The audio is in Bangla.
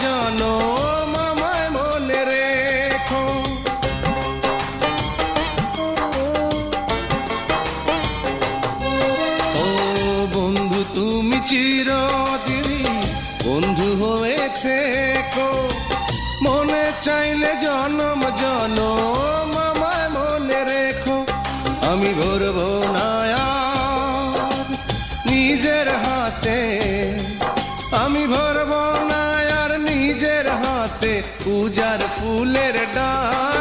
জনম আমায় মনে রেখো। ও বন্ধু তুমি চিরদিনই বন্ধু হয়ে থেকো, মনে চাইলে জনম জনম আমায় মনে রেখো। আমি ভরবো না আর নিজের হাতে, আমি ভরবো না আর নিজের হাতে পূজার ফুলের ডাল।